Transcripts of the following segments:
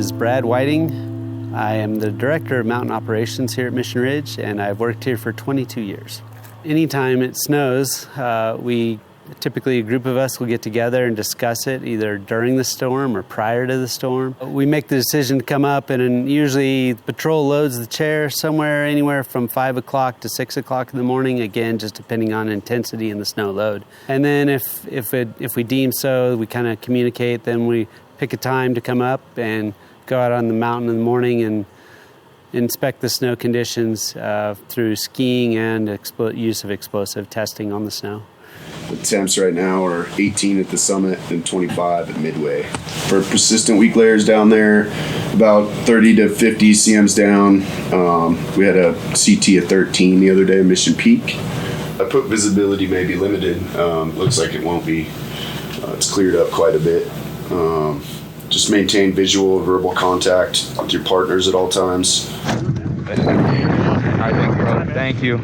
is Brad Whiting. I am the Director of Mountain Operations here at Mission Ridge, and I've worked here for 22 years. Anytime it snows, typically a group of us will get together and discuss it either during the storm or prior to the storm. We make the decision to come up, and usually the patrol loads the chair somewhere anywhere from 5 o'clock to 6 o'clock in the morning, again, just depending on intensity and the snow load. And then if we deem so, we kind of communicate, then we pick a time to come up and go out on the mountain in the morning and inspect the snow conditions through skiing and use of explosive testing on the snow. The temps right now are 18 at the summit and 25 at midway. For persistent weak layers down there, about 30 to 50 cms down. We had a CT at 13 the other day, Mission Peak. I put visibility may be limited. Looks like it won't be. It's cleared up quite a bit. Just maintain visual and verbal contact with your partners at all times. All right, thank you, brother. Thank you.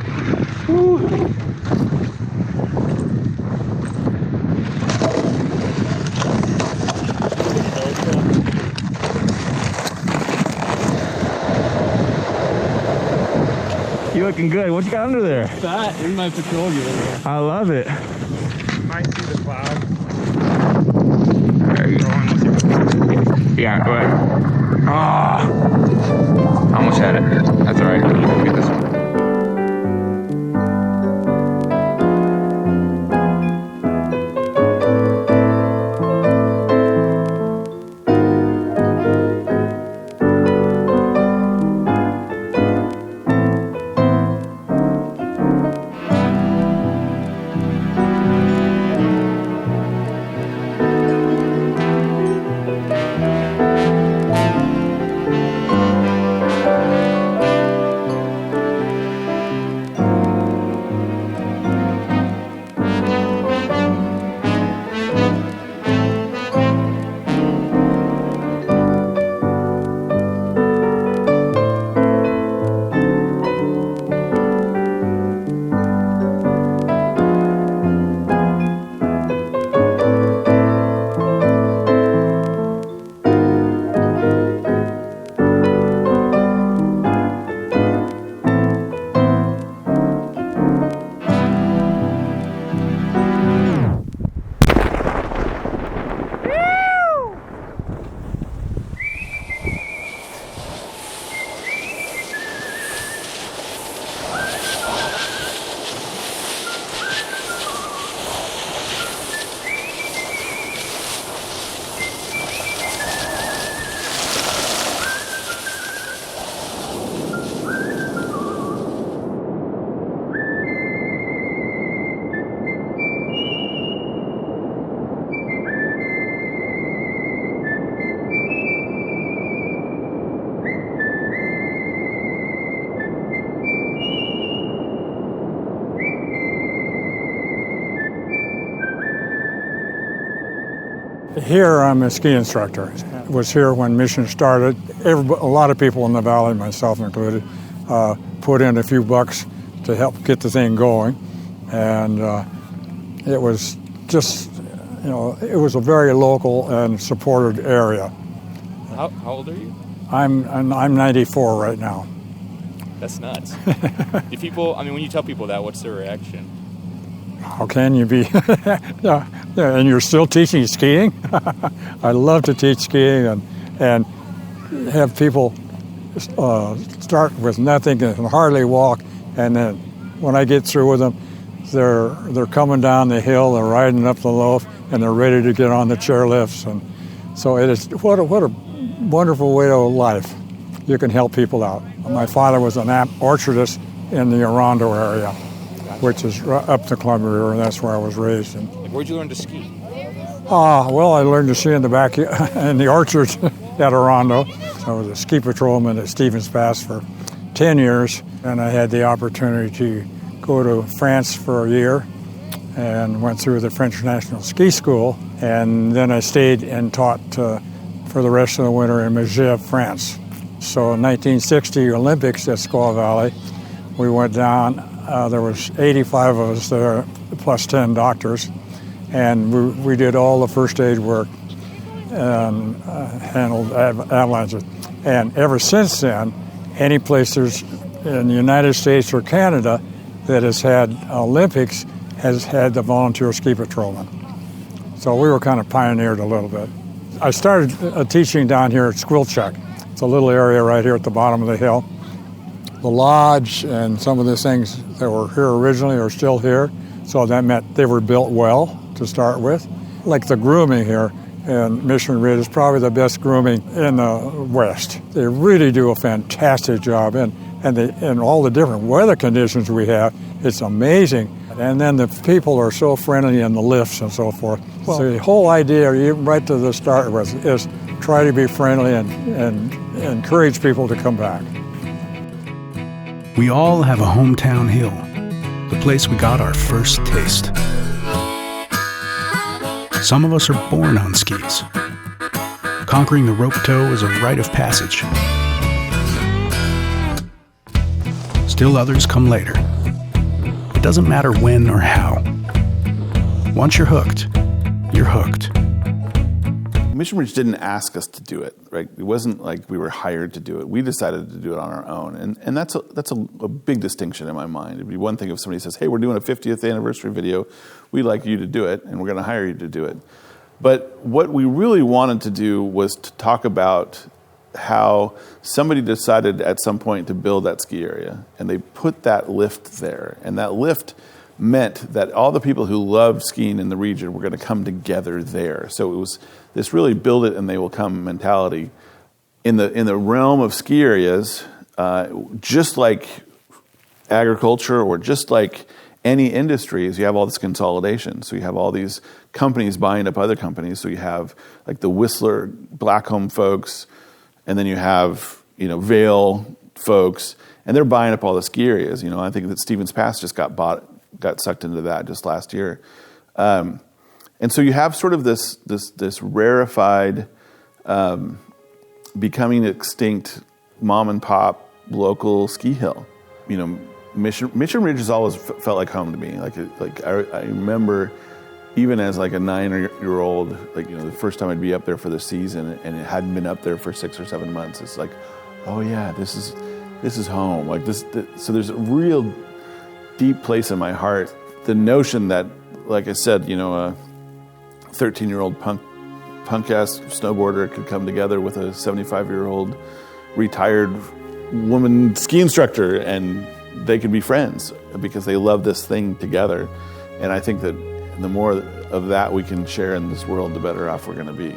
Woo. You looking good. What you got under there? That in my patrol gear. I love it. Might see the cloud. There you go. Yeah, go ahead. Ah, almost had it. That's all right. Let me get this one. Here I'm a ski instructor. I was here when Mission started. A lot of people in the valley, myself included, put in a few bucks to help get the thing going. And it was just, it was a very local and supported area. How old are you? I'm 94 right now. That's nuts. Do people, when you tell people that, what's their reaction? How can you be? Yeah, and you're still teaching skiing? I love to teach skiing and have people start with nothing and hardly walk, and then when I get through with them, they're coming down the hill, they're riding up the loaf, and they're ready to get on the chairlifts. And so it is what a wonderful way of life. You can help people out. My father was an orchardist in the Orondo area, which is up the Columbia River, and that's where I was raised. And where'd you learn to ski? Well, I learned to ski in the back in the orchard at Orondo. I was a ski patrolman at Stevens Pass for 10 years, and I had the opportunity to go to France for a year and went through the French National Ski School, and then I stayed and taught for the rest of the winter in Megève, France. So in 1960 Olympics at Squaw Valley, we went down. There was 85 of us there, plus 10 doctors, and we did all the first aid work. and handled avalanches. And ever since then, any place there's in the United States or Canada that has had Olympics has had the volunteer ski patrolmen. So we were kind of pioneered a little bit. I started teaching down here at Squilchuck. It's a little area right here at the bottom of the hill. The lodge and some of the things that were here originally are still here, so that meant they were built well to start with. Like the grooming here in Mission Ridge is probably the best grooming in the West. They really do a fantastic job, and all the different weather conditions we have, it's amazing. And then the people are so friendly in the lifts and so forth. Well, so the whole idea, even right to the start, is try to be friendly and encourage people to come back. We all have a hometown hill, the place we got our first taste. Some of us are born on skis. Conquering the rope toe is a rite of passage. Still others come later. It doesn't matter when or how. Once you're hooked, you're hooked. Mission Ridge didn't ask us to do it, right? It wasn't like we were hired to do it. We decided to do it on our own. And that's a big distinction in my mind. It'd be one thing if somebody says, hey, we're doing a 50th anniversary video. We'd like you to do it, and we're going to hire you to do it. But what we really wanted to do was to talk about how somebody decided at some point to build that ski area, and they put that lift there. And that lift meant that all the people who loved skiing in the region were going to come together there. So it was this really build it and they will come mentality. In the realm of ski areas, just like agriculture or just like any industries, you have all this consolidation. So you have all these companies buying up other companies. So you have like the Whistler Blackcomb folks, and then you have, Vail folks, and they're buying up all the ski areas. I think that Stevens Pass just got sucked into that just last year. And so you have sort of this rarefied, becoming extinct mom and pop local ski hill. Mission Ridge has always felt like home to me. I remember even as like a 9-year-old, the first time I'd be up there for the season and it hadn't been up there for 6 or 7 months. It's like, oh yeah, this is home. So there's a real deep place in my heart. The notion that, like I said, a 13-year-old punk-ass snowboarder could come together with a 75-year-old retired woman ski instructor and they could be friends because they love this thing together. And I think that the more of that we can share in this world, the better off we're going to be.